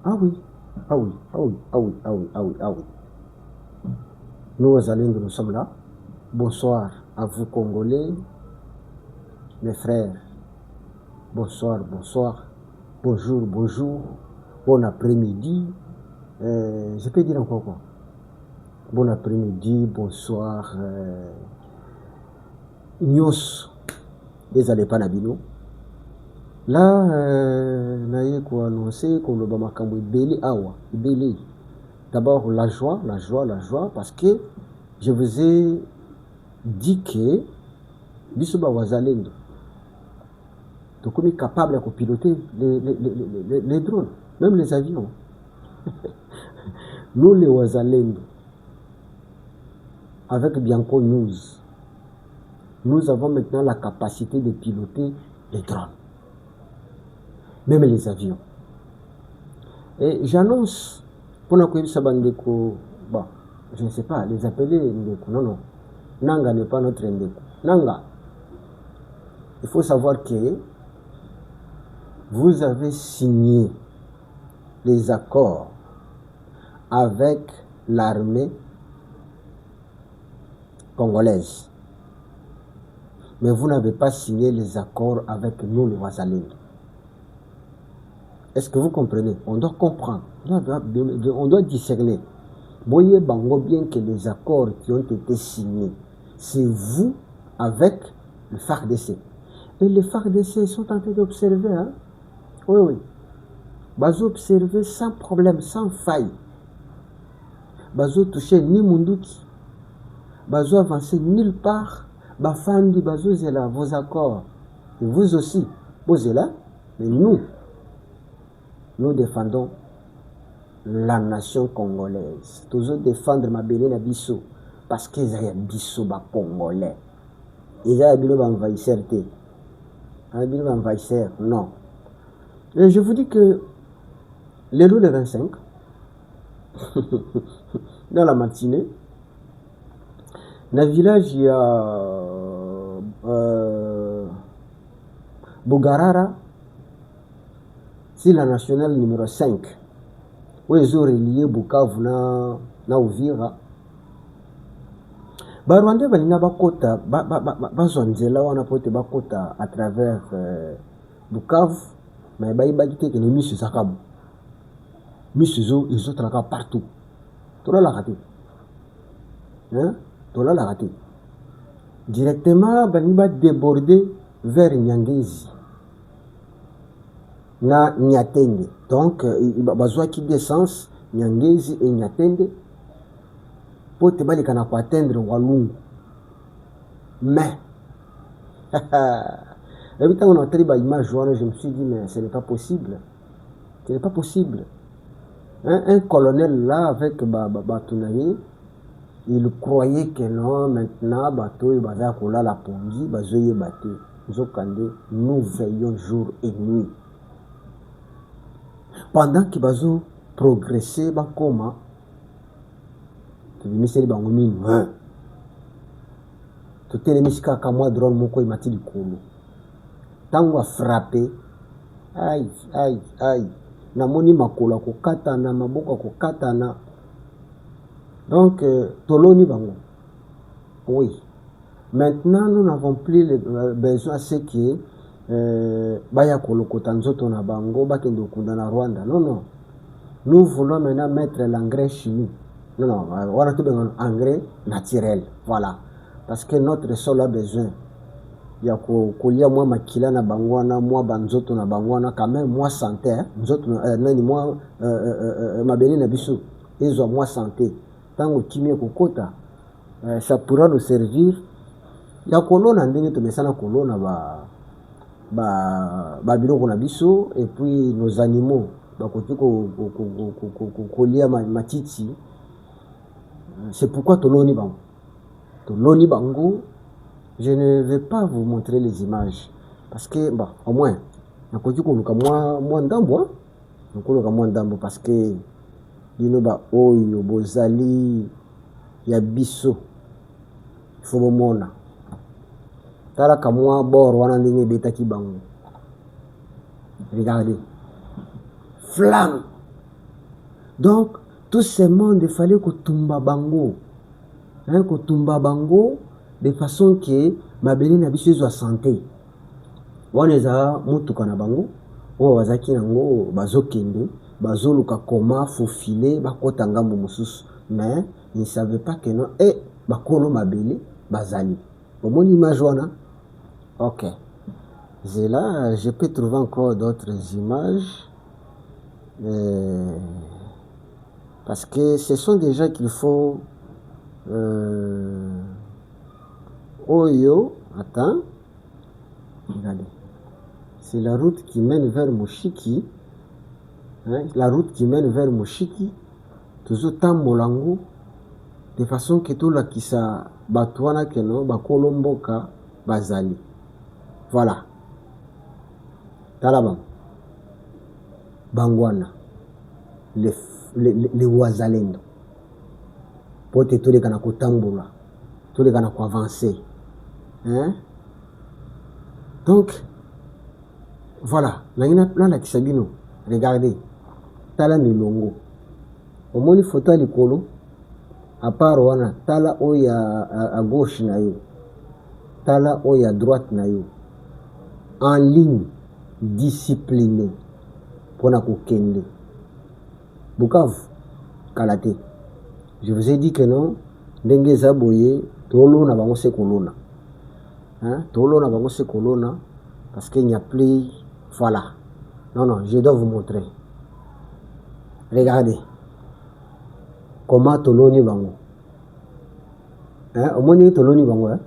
Ah oui, ah oui, ah oui, ah oui, ah oui, ah oui, ah oui. Nous, Wazalendo, nous sommes là. Bonsoir à vous, Congolais, mes frères. Bonsoir, bonsoir. Bonjour, bonjour. Bon après-midi. Je peux dire encore quoi? Bon après-midi, bonsoir. Nyos. Désolé, pas Nabino. Là, naye ko annoncer qu'on le bamakambo ibeli awa, ibeli. D'abord la joie, parce que je vous ai dit que Bisoba Wazalendo, donc on est capable de piloter les drones, même les avions. Nous les Wazalendo, avec Bianco News, nous avons maintenant la capacité de piloter les drones, même les avions. Et j'annonce, pour nous bon, je ne sais pas, les appeler Ndeko, non. Nanga n'est pas notre Ndeko. Nanga, il faut savoir que vous avez signé les accords avec l'armée congolaise. Mais vous n'avez pas signé les accords avec nous, les Wazalendo. Est-ce que vous comprenez? On doit comprendre, on doit discerner. Voyez Bango bien que les accords qui ont été signés, c'est vous avec le FARDC. Et les FARDC sont en train d'observer. Hein? Oui. Bazo observer sans problème, sans faille. Bazo toucher ni Munduki. Bazo avancer nulle part. Bafandi, Bazo zela vos accords. Et vous aussi, vous êtes là. Mais nous défendons la nation congolaise. Toujours défendre ma belle Nabiso. Parce qu'ils ont Bisso ba congolais. Ils ont un envahisseur. Un envahisseur, non. Et je vous dis que le 25, dans la matinée, dans le village, il y a Bugarara, c'est la nationale numéro 5. Où ils ont relié Bukavu na Uvira. Barwande balina bakota bazonzela wana pote bakota à travers Bukavu, mais baibaki que les mises zakabu. Mises ils ont traqué partout. Tout là la raté. Hein? Tout là la raté. Directement baniba déborder vers Nyangezi. Na Nyatende. Donc bazwa qui descend Nyangezi et Nyatende. Pour te bali kana atteindre Walungu. Mais every time on a entré image, je me suis dit mais ce n'est pas possible. Ce n'est pas possible. Un colonel là avec Batounaye, il croyait que non, maintenant bateau il va la pongi, bazoye bateau. Nous veillons jour et nuit. Pendant que bazo progresser bakoma, tu miseli bangomini, hein. Tu t'es mis kaka moi drone moko imati likolo. Tango a frappé, aïe. Namoni makolo kokatana, maboko kokatana. Donc toloni bango. Oui. Maintenant nous n'avons plus besoin c'est que baya kolokota nzoto na bango bakendo kunda na Rwanda. Non. Nous voulons maintenant mettre l'engrais chimique. Non, on a tout besoin d'engrais naturel. Voilà. Parce que notre sol a besoin. Il y a kolia moi makila na bangwana, moi banzoto na bangwana, quand même moi santé, nzoto nani moi mabeli na biso, ils ont moi santé. Tant que kimia kokota, ça pourra nous servir. Il y a kolona ndenge to mesana kolona ba biloko na biso et puis nos animaux bakoki kolia matiti. C'est pourquoi toloni bango. Toloni bango. Je ne vais pas vous montrer les images parce que au moins nakoki koluka moi ndambo, nakoluka moi ndambo parce que bino oyo bozali ya biso faut bomona tala ka moi bord wana ndenge betaki bango. Regardez, flamme Donc, tout ce monde, il fallait que tumba bango. Hein, que tumba bango, de façon que ma belle n'a pas de santé. On les a mutuka na bango, on wazaki nango bazokende, bazoluka koma faufile, bakota ngambo mususu. Mais ils ne savaient pas que non, bakolo mabele, bazali. Au moins l'image wana. Ok. Et là, je peux trouver encore d'autres images. Parce que ce sont des gens qu'il faut... Oyo, attends. Regardez. C'est la route qui mène vers Mushiki. Hein, la route qui mène vers Mushiki. Toujours tambolango. De façon que tout la kisa batouana keno, bakolomboka, bazali. Voilà. Talabam. Bangwana. Les wazalendo. Pote tous les kanako tambola. Tous les kanako avancer. Hein? Donc, voilà. Là, la kisabino. Regardez. Tala milongo. Au moins, il faut aller kolo. À part wana, tala oya à gauche na yo. Tala oya à droite na yo. En ligne, discipliné. Pona kokende. Bukavu, Kalate. Je vous ai dit que non. Ndenge zaboye, tolo na bango se kolona. Hein? Tolo na bango se kolona. Parce qu'il n'y a plus. Voilà. Non, je dois vous montrer. Regardez. Comment toloni bango. Hein? Au moins, toloni bango. Hein?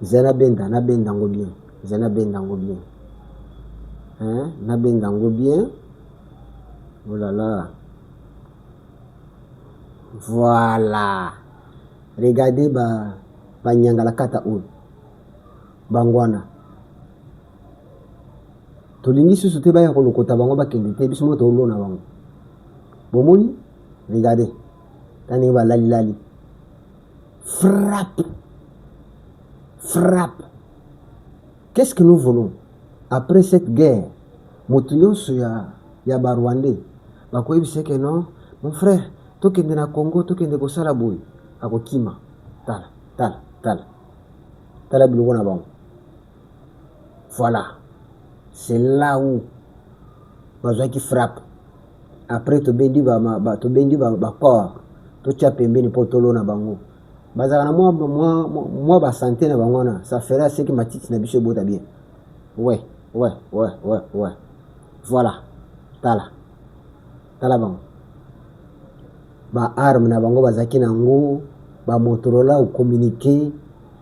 Zena benda, na bendango bien. Zena bendango bien. Hein? Na bendango bien. Oh là là. Voilà. Regardez ba nyangala kata ou. Bangwana. Tolingi susu te ba ya kolokota bango ba kende te biso moto olona bango. Bomoni, regardez. Tani ba lali. Frappe. Frappe. Qu'est-ce que nous voulons? Après cette guerre, motunyo ya Barwandais. Bakoyebi c'est que non, mon frère, tokende na Congo, tokende kosala boy. Akokima. Tala biloko na bango. Voilà. C'est là où bazwa qui frappe. Après to bendi ba corps. To tia pembeni potolo na bango. Bazaka na moi ba santé na bango na. Ça fera ce que matiti na biso bota bien. Ouais. Voilà. Tala bango. Ba arme na bango bazaki nango, ba Motorola ou communiquer,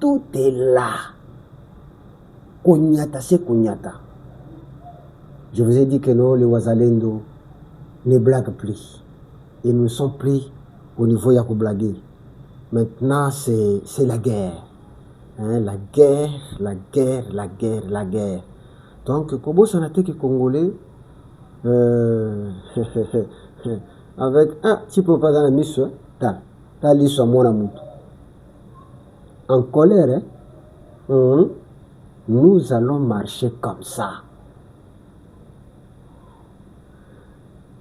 tout est là. Konyata, c'est Konyata. Je vous ai dit que non, les Wazalendo ne blaguent plus. Ils ne sont plus au niveau Yako blaguer. Maintenant, c'est la guerre. Hein, la guerre. Donc, Kobo Sanateke Congolais, avec un petit peu pas dans la mission, t'as l'issue à mon amour. En colère, hein, nous allons marcher comme ça.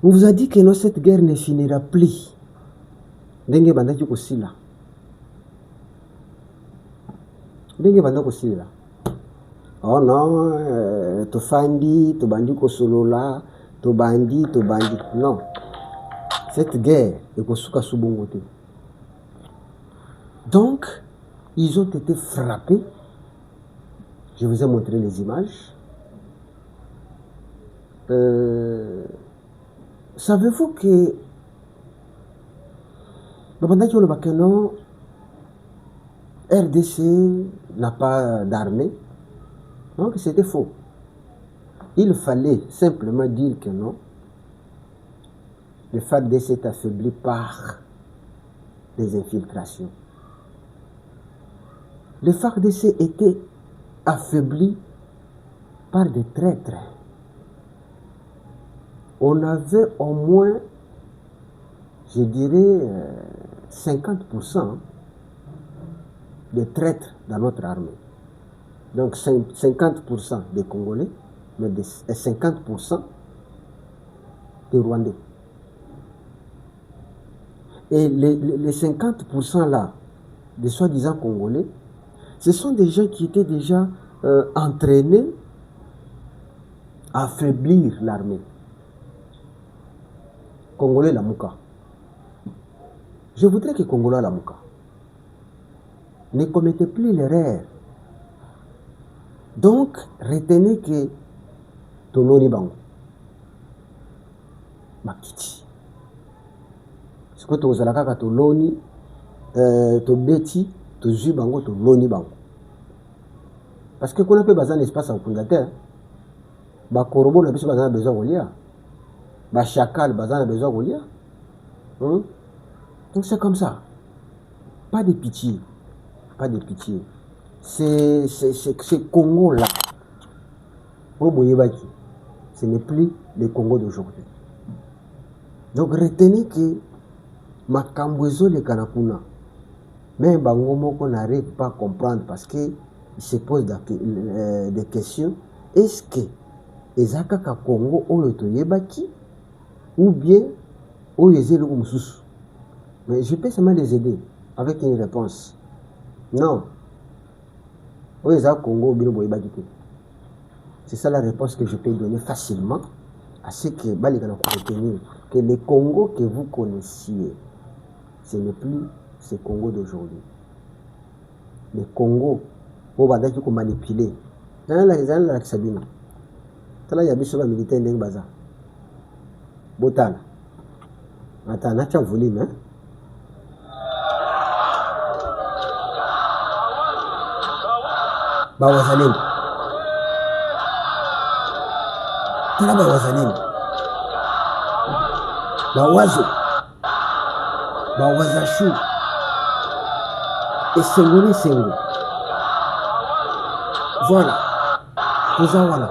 On vous a dit que non, cette guerre ne finira plus. Dengue bandaki kosila. Oh non, tofandi, tobandi kosolola, tobandi. Non. Cette guerre est kosuka subongote. Donc, ils ont été frappés. Je vous ai montré les images. Savez-vous que le RDC n'a pas d'armée? Donc c'était faux. Il fallait simplement dire que non. Le FARDC est affaibli par des infiltrations. Le FARDC était affaibli par des traîtres. On avait au moins, je dirais, 50% de traîtres dans notre armée. Donc 50% des Congolais, mais 50% des Rwandais. Et les 50% là, des soi-disant Congolais, ce sont des gens qui étaient déjà entraînés à affaiblir l'armée. Congolais Lamuka. Je voudrais que Congolais Lamuka ne commettez plus l'erreur. Donc, retenez que Toloni Bango, Makiti. Ce que tu as dit, Toloni, Tobeti, Tozu Bango, Toloni Bango. Parce que qu'on a besoin d'espace en Kundate, Bakorobo n'a pas besoin de lire. Bachakal n'a besoin de lire. Donc c'est comme ça. Pas de pitié. Pas de pitié. C'est Congo-là. Ce n'est plus le Congo d'aujourd'hui. Donc retenez que Makambwezo le Kanakuna, même Bango Moko n'arrive pas à comprendre parce qu'il se pose des questions. Est-ce que Ezakaka Congo Oyotoyebaki ou bien Oyezé le Oumsous? Mais je peux seulement les aider avec une réponse. Non. Oyezaka Congo Bino Boyebaki. C'est ça la réponse que je peux donner facilement à ce que Balikana retenir que le Congo que vous connaissiez, ce n'est plus ce Congo d'aujourd'hui. Le Congo, vous allez manipuler. Vous allez Sabina. Tala ya biso ba militaire ndenge baza. Botana. Attends, nacha volume hein. Ba wazalendo. Tala ba wazalendo. Ba wazo. Ba wazashu. Et Sengo. Voilà. Koza voilà.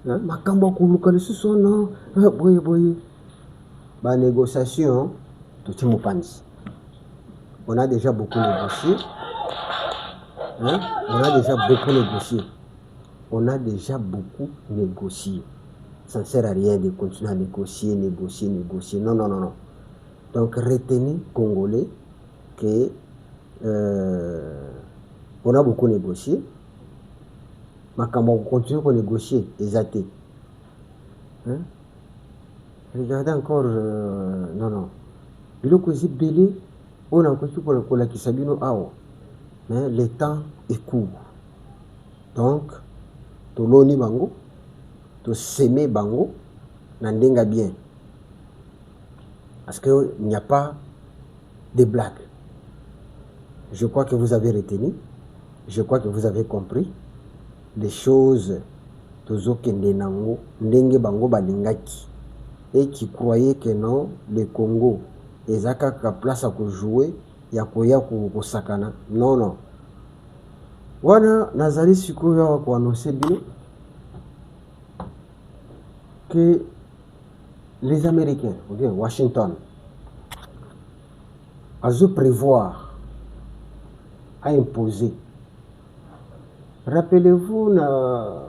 Makambo kuluka lisusu non. Boye. Ba négociation tout mopanzi. On a déjà beaucoup négocié. On a déjà beaucoup négocié. Ça ne sert à rien de continuer à négocier. Non. Donc retenez, Congolais, que on a beaucoup négocié. Mais quand on continue à négocier, exacté. Regardez encore, non. Il y a belé, on a encore pour la Kisabino Ao. Mais le temps est court. Donc, Toloni Bango, to semer Bango, n'endenga bien. Parce qu'il n'y a pas de blague. Je crois que vous avez retenu. Je crois que vous avez compris les choses Tozokendenango, Ndenge Bango Balingaki. Et qui croyaient que non, le Congo, Ezaka ka place à jouer, Yakoya Kosakana. Non. Wana Nazali Sikoya wa annoncer bien que les Américains, Washington, ont prévoir à imposer. Rappelez-vous na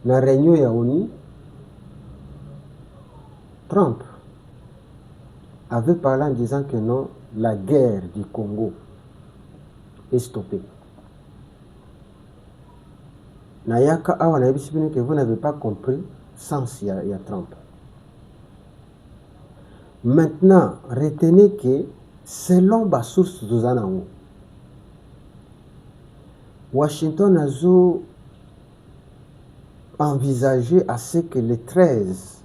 réunion ya ONU, Trump avait parlé en disant que non, la guerre du Congo est stoppée. Nayaka awa na yebisibino que vous n'avez pas compris sens ya Trump. Maintenant, retenez que selon la source de Zanango, Washington a envisagé à ce que le 13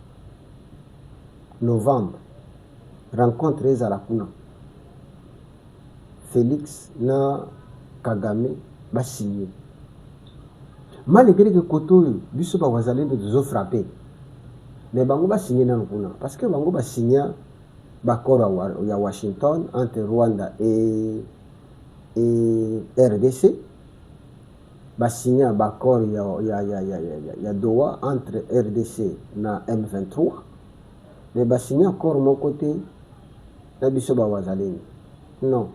novembre rencontre Ezalakuna. Félix na Kagame va signer. Malgré que Koto, biso ba wazalendo de frappé. Mais Bango va signer dans le Kuna. Parce que Bango va signer l'accord à Washington entre Rwanda et RDC. Va signer un accord à Doha entre RDC et M23. Mais va signer encore mon côté. Na biso ba wazalendo. Non.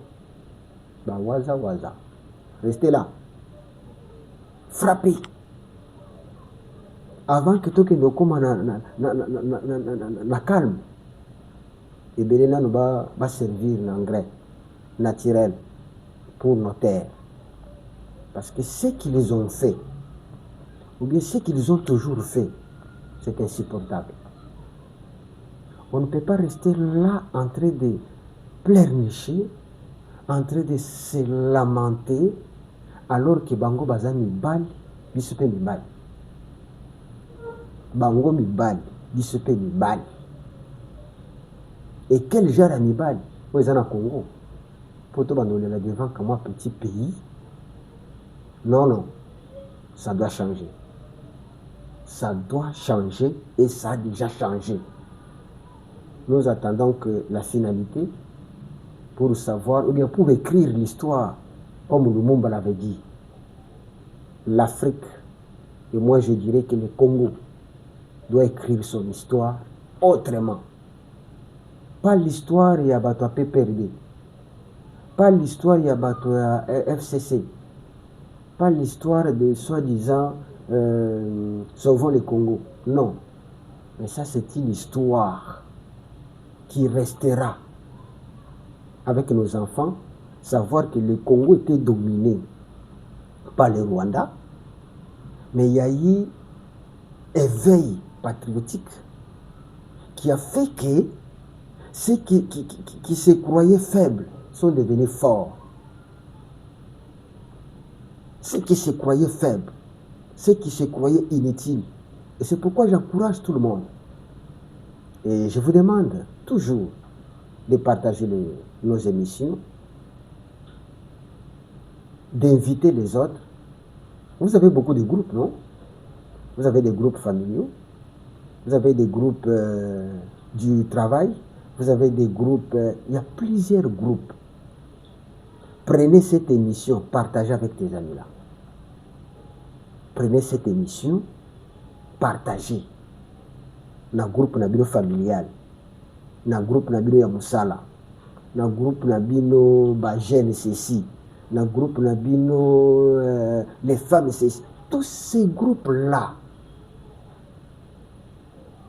Ba waza. Restez là. Frappez. avant que toke ndokoma na calme. Et Belena nous va servir l'engrais naturel pour nos terres. Parce que ce qu'ils ont fait, ou bien ce qu'ils ont toujours fait, c'est insupportable. On ne peut pas rester là en train de pleurnicher, en train de se lamenter, alors que Bango Baza Mibali, Bisope Mibali. Bango Mibali, Bisope Mibali. Et quel genre de Mibali? Vous êtes en Congo. Pour tout le là devant comme un petit pays. Non, non. Ça doit changer. Ça doit changer et ça a déjà changé. Nous attendons que la finalité pour savoir, ou bien pour écrire l'histoire, comme Lumumba l'avait dit. L'Afrique, et moi je dirais que le Congo doit écrire son histoire autrement. Pas l'histoire il y a bateau PPRD, pas l'histoire il y a bateau FCC, pas l'histoire de soi-disant sauvons le Congo. Non, mais ça c'est une histoire qui restera avec nos enfants, savoir que le Congo était dominé par le Rwanda, mais il y a eu éveil patriotique qui a fait que ceux qui se croyaient faibles sont devenus forts. Ceux qui se croyaient faibles, ceux qui se croyaient inutiles. Et c'est pourquoi j'encourage tout le monde. Et je vous demande toujours de partager nos émissions, d'inviter les autres. Vous avez beaucoup de groupes, non? Vous avez des groupes familiaux, vous avez des groupes du travail, vous avez des groupes, il y a plusieurs groupes. Prenez cette émission, partagez avec tes amis là. Prenez cette émission, partagez. Dans le groupe Nabino familial, dans le groupe Nabino Yamusala, dans le groupe Nabino Bajene ceci, dans le groupe Nabino les femmes ceci. Tous ces groupes-là,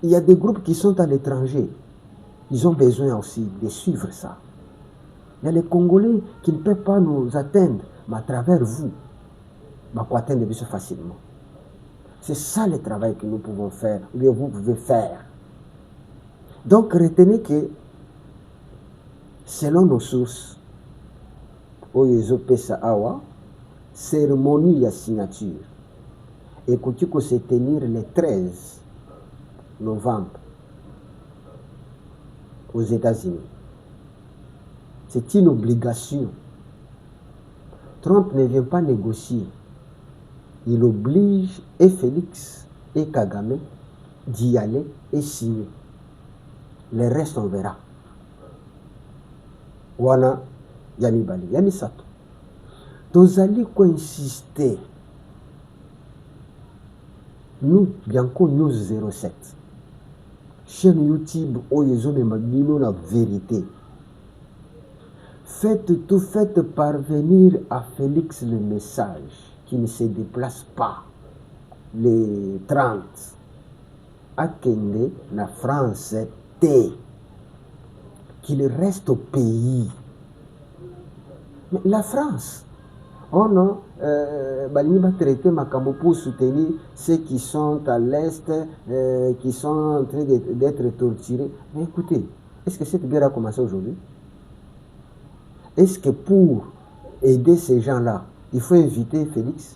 il y a des groupes qui sont à l'étranger. Ils ont besoin aussi de suivre ça. Il y a les Congolais qui ne peuvent pas nous atteindre, mais à travers vous, pour atteindre facilement. C'est ça le travail que nous pouvons faire, ou que vous pouvez faire. Donc retenez que, selon nos sources, Oyezo Pesa Awa, cérémonie à signature, et que se tenir le 13 novembre aux États-Unis. C'est une obligation. Trump ne vient pas négocier. Il oblige et Félix et Kagame d'y aller et signer. Le reste, on verra. Wana Yamibali, Yamisato. Tozali ko insister. Nous, Bianco News 07. Chaîne YouTube, Oyezo Memagino, la vérité. Faites tout, faites parvenir à Félix le message qui ne se déplace pas. Les 30. Akende, la France, T. Qu'il reste au pays. Mais la France, oh non, Balini va traiter Makambo pour soutenir ceux qui sont à l'Est, qui sont en train d'être torturés. Mais écoutez, est-ce que cette guerre a commencé aujourd'hui? Est-ce que pour aider ces gens-là, il faut inviter Félix?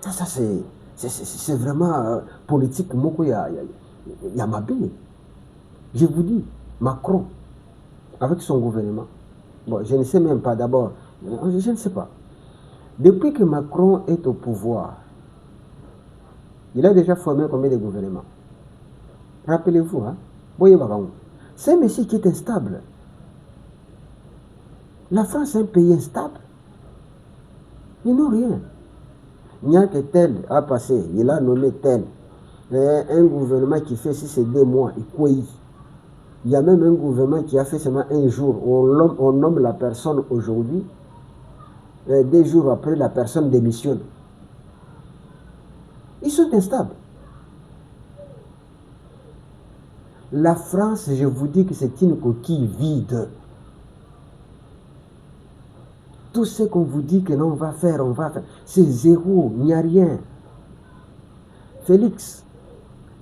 Ça c'est vraiment politique. Il y a ma bille. Je vous dis, Macron, avec son gouvernement, bon, je ne sais même pas d'abord, je ne sais pas. Depuis que Macron est au pouvoir, il a déjà formé combien de gouvernements? Rappelez-vous, hein? C'est un monsieur qui est instable. La France est un pays instable. Ils n'ont rien. Il n'y a que tel a passé, il a nommé tel. Un gouvernement qui fait 6 et 2 mois, il y a même un gouvernement qui a fait seulement un jour. On nomme la personne aujourd'hui. 2 jours après, la personne démissionne. Ils sont instables. La France, je vous dis que c'est une coquille vide. Tout ce qu'on vous dit que l'on va faire, c'est zéro, il n'y a rien. Félix,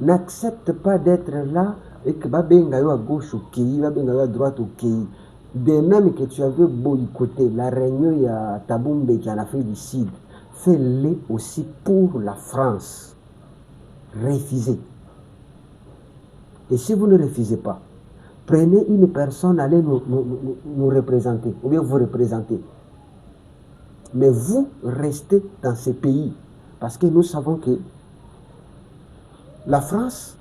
n'accepte pas d'être là et que Babengayo à gauche au pays, Babengayo à droite au pays. De même que tu avais boycotté la réunion à Taboumbe qui est en Afrique du Sud, fais-le aussi pour la France. Refusez. Et si vous ne refusez pas, prenez une personne, allez nous représenter, ou bien vous représenter. Mais vous restez dans ces pays, parce que nous savons que la France,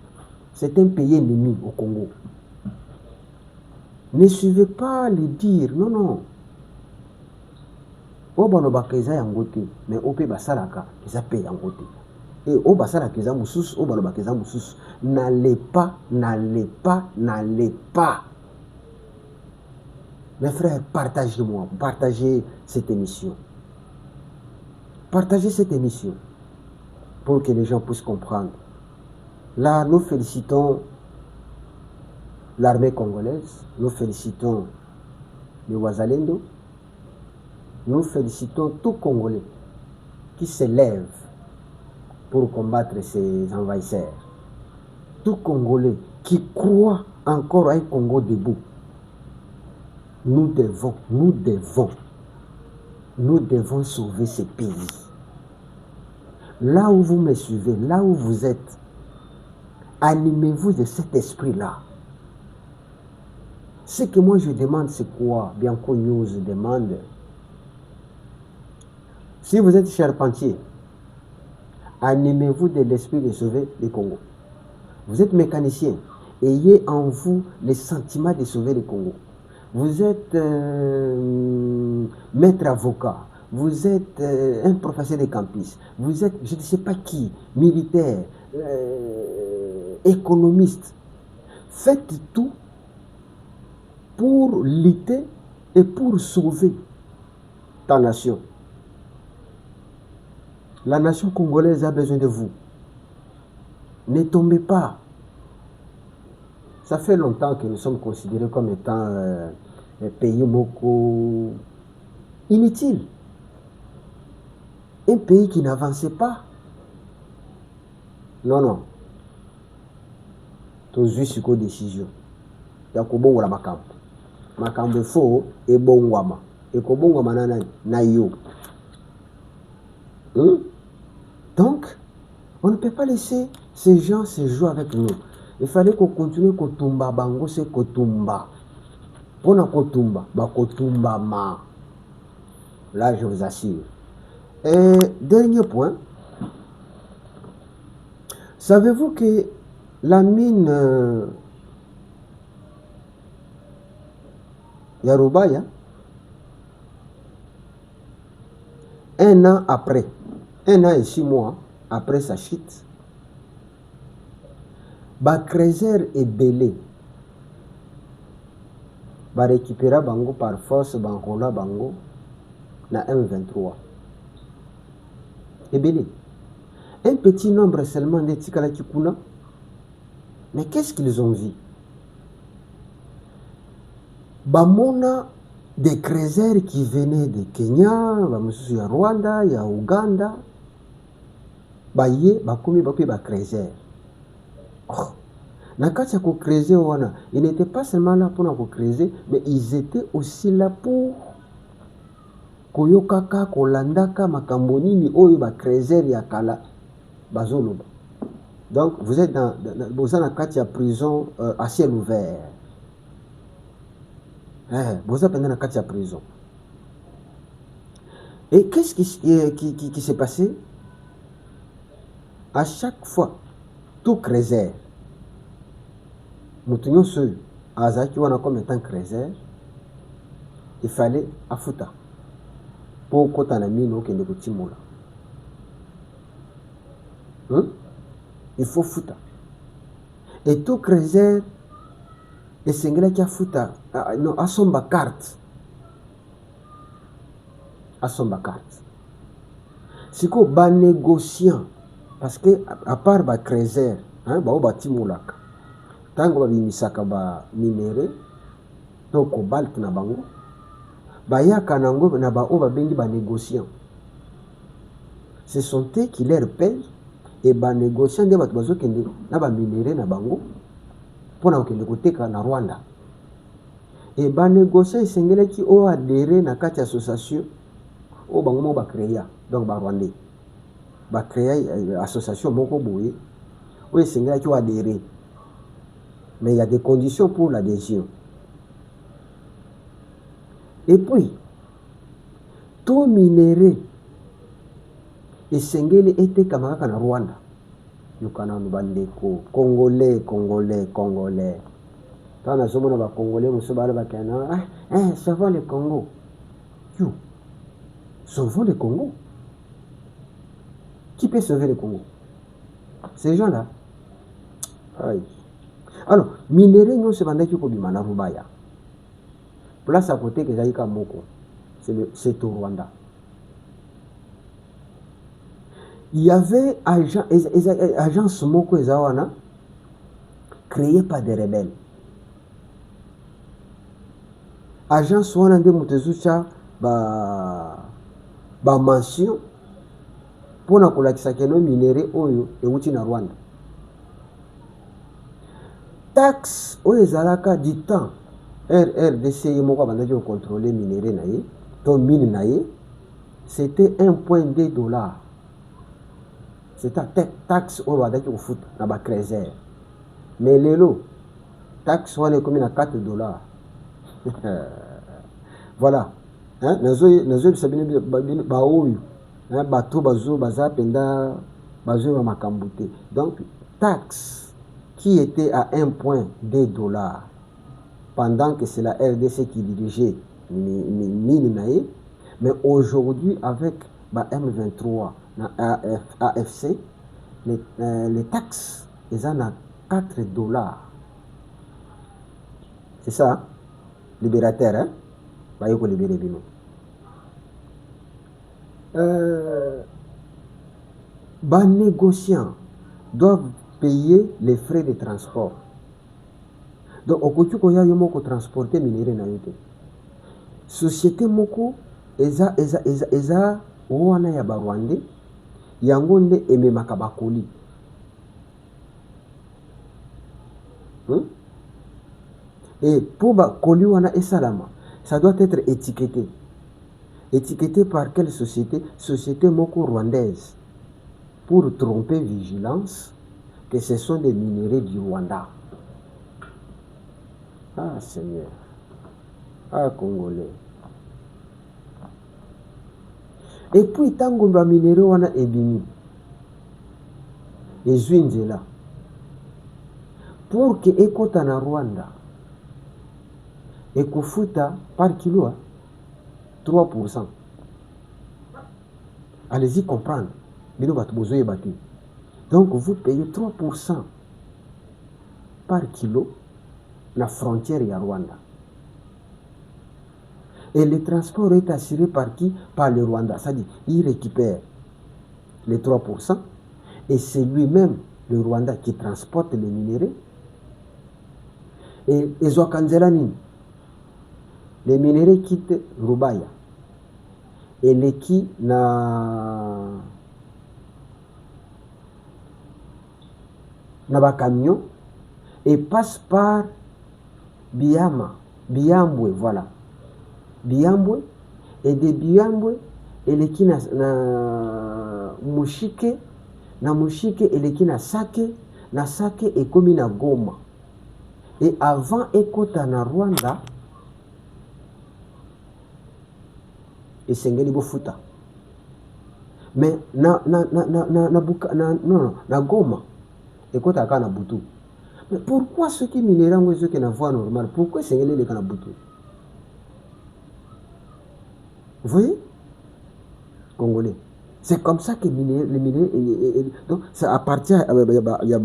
c'est un pays ennemi au Congo. Ne suivez pas les dires, non, non. Obalobaka eza yango te, mais ope basalaka eza pe yango te. Et obasalaka eza mususu, obalobaka eza mususu. N'allez pas, n'allez pas, n'allez pas. Mes frères, partagez-moi, partagez cette émission. Partagez cette émission pour que les gens puissent comprendre. Là, nous félicitons l'armée congolaise, nous félicitons les Wazalendo, nous félicitons tout Congolais qui se lève pour combattre ces envahisseurs. Tout Congolais qui croit encore à un Congo debout. Nous devons sauver ce pays. Là où vous me suivez, là où vous êtes, animez-vous de cet esprit-là. Ce que moi je demande, c'est quoi? Bianco News demande. Si vous êtes charpentier, animez-vous de l'esprit de sauver le Congo. Vous êtes mécanicien, ayez en vous le sentiment de sauver le Congo. Vous êtes maître avocat, vous êtes un professeur de campus, vous êtes, je ne sais pas qui, militaire, économiste. Faites tout pour lutter et pour sauver ta nation. La nation congolaise a besoin de vous. Ne tombez pas. Ça fait longtemps que nous sommes considérés comme étant un pays moko inutile. Un pays qui n'avançait pas. Non, non. Tozui siko décision. Yakobo la makambo. Makambo fo e bongwama. E ko bongwama na yo. Donc, on ne peut pas laisser ces gens se jouer avec nous. Il fallait qu'on continue kotumba bango se kotumba. Pona kotumba, ba kotumba ma. Là, je vous assure. Et dernier point. Savez-vous que la mine Yarubaya, un an après, 1 an et 6 mois après sa chute, Bakrezer et Belé, va récupérer Bango par force, Bangola Bango, na M23. Et Belé. Un petit nombre seulement de Tikala Kikuna. Mais qu'est-ce qu'ils ont vu? Bamona des Krezer qui venaient de Kenya, il y a Rwanda, il y a Ouganda. Baye, bakomi bapi ba Krezer. Oh. Nakati ko Krezer wana, ils n'étaient pas seulement là pour nous creuser, mais ils étaient aussi là pour koyokaka, kolandaka, makamboni ni oyo ba Krezer ya kala bazoloba. Donc vous êtes dans la prison à ciel ouvert. Vous êtes pendant la prison. Et qu'est-ce qui s'est passé? À chaque fois, tout Krezer, nous tenions ceux à Azaki wana comme étant Krezer, il fallait afuta pour kotana mino ke ndekutimola. Il faut futa. Et tout Krezer et sengela qui a futa non à son carte. À son carte. C'est quoi bas négociant parce que à part ba creuser bao batimolaka ntango babimisaka ba minéraux to cobalt na bango bayaka nango na bao babengi ba négociants. Ce sont eux qui leur payent et ba négociants nde bato bazokende na ba minéraux na bango mpona kokende koteka na Rwanda. Et ba négociants esengelaki oyo adhéré na kati association oyo bango moko bacréa, donc ba Rwandais bacréa association moko boye oyo esengelaki oyo adhéré, mais il y a des conditions pour l'adhésion. Et puis tout minéraux esengeli etekama kaka na Rwanda. Yokananu bandeko congolais tant nazomona ba congolais mosusu bala bakana sauvons le Congo. Yo, sauvons le Congo. Qui peut sauver le Congo? Ces gens-là. Aïe. Alors, minéraux non se bandaki ko bimana Rubaya. Place à côté que Zaïka Moko. C'est au Rwanda. Il y avait agence Moko Ezawana créée par des rebelles. Agence wana nde mutezucha ba mention pona kolakisa keno minéraux oyo euti na Rwanda. Taxe oyo ezalaka du temps RDC moko bandaki ko contrôler minéraux na ye to mine na ye, c'était $1.2. C'était taxe oyo bandaki ko futa na ba creuser. Mais lelo taxe wana ekomi na $4. Voilà. Nazo sabine ba oyo bato bazo baza penda bazo makambo te. Donc taxe qui était à $1.2 pendant que c'est la RDC qui dirigeait mine nae, mais aujourd'hui avec ba M23 na AFC les taxes ils en a $4. C'est ça, libérateur, bayoko libéré bino. Les négociants doivent payer les frais de transport. Donc, au côté où il y a un transporter minéraux na yote. Société moko eza wana ya Barwandais yango nde ememaka bakoli. Et pour bakoli wana esalama, ça doit être étiqueté. Étiqueté par quelle société? Société moko rwandaise. Pour tromper vigilance que ce sont des minéraux du Rwanda. Ah Seigneur. Ah Congolais. Et puis tango ba minéraux wana ebimi. Ezwinzela. Pour que ekota na Rwanda. Ekofuta par kilo 3%. Allez-y comprendre. Donc vous payez 3% par kilo la frontière ya Rwanda. Et le transport est assuré par qui? Par le Rwanda. C'est-à-dire, il récupère les 3% et c'est lui-même, le Rwanda, qui transporte les minéraux. Et les minéraux quittent Rubaya. Et les qui na camion et passe par Biambwe, voilà. Biambwe, et de Biambwe, et les qui na Mushike, et les qui na Sake et comme na Goma. Et avant ekota na Rwanda, et sengeli bofuta. Mais na Goma, ekota kana butu. Mais pourquoi ceux qui minéraux ceux qui na voie normale, pourquoi sengeli les kana butu? Vous voyez? Congolais. C'est comme ça que les minéraux donc ça appartient il y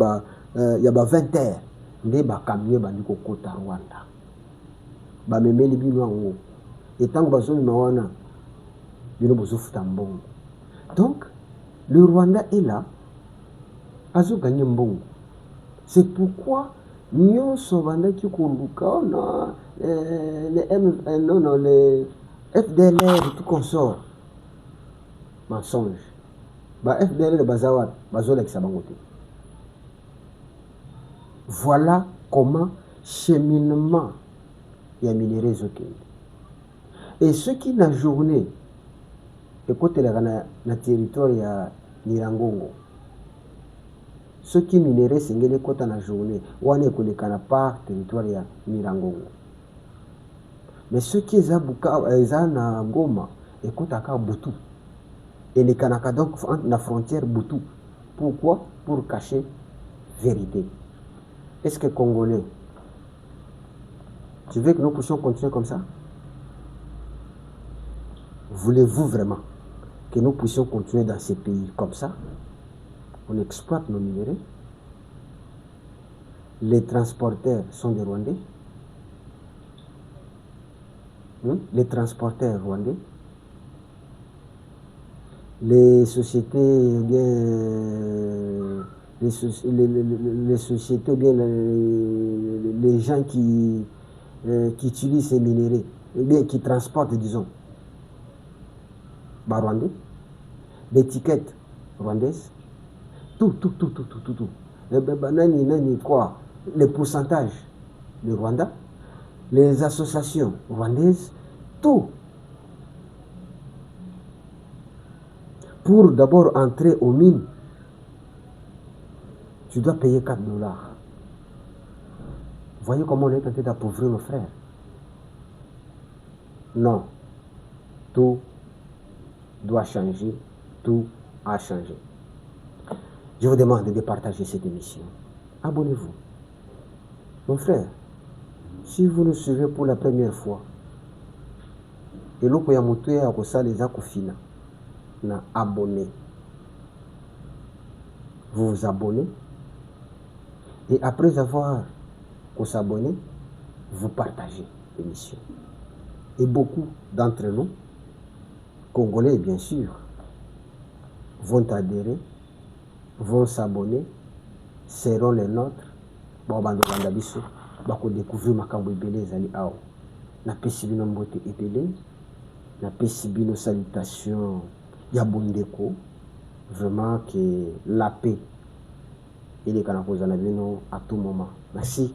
a 20 heures. Nde ba camion bandi ko kota Rwanda. Ba memeli bino ngo. Et tant que bazo wana bino bozo futa mbongo. Donc le Rwanda est là azo gagné mbongo. C'est pourquoi nous sommes qui koluka na les FDLR et tout consort. Mensonge. Ba FDLR bazawat bazola kisabangote. Voilà comment cheminement il y a minéraux zokende. Et ceux qui na journée écoutez na territoire ya Nirangongo. Ceux qui minéraux singeli kota na journée wana ekolekana par territoire ya Nirangongo. Mais ceux qui eza na Goma ekotaka Butu. Et les Kanaka donc la frontière Butu. Pourquoi? Pour cacher vérité. Est-ce que Congolais, tu veux que nous puissions continuer comme ça? Voulez-vous vraiment que nous puissions continuer dans ces pays comme ça? On exploite nos minéraux. Les transporteurs sont des Rwandais. Les transporteurs rwandais. Les sociétés, les sociétés, bien les gens qui utilisent ces minéraux, bien qui transportent, disons, rwandais, l'étiquette rwandaise, tout. Quoi? Les pourcentages du Rwanda, les associations rwandaises, tout. Pour d'abord entrer aux mines, tu dois payer 4 $. Voyez comment on est tenté d'appauvrir nos frères. Non. Tout doit changer. Tout a changé. Je vous demande de partager cette émission. Abonnez-vous. Mon frère, si vous nous suivez pour la première fois, et l'eau pour y a les akofina, na abonné. Vous vous abonnez. Et après avoir s'abonné, vous partagez l'émission. Et beaucoup d'entre nous, Congolais bien sûr, vont adhérer, vont s'abonner, seront les nôtres. Bon, bandabiso, bako découvrir makambo ebele ezali awa. Na pesi bino mbote ebele, na pesi bino salutation ya bondeko. Vraiment que la paix il est à tout moment. Merci.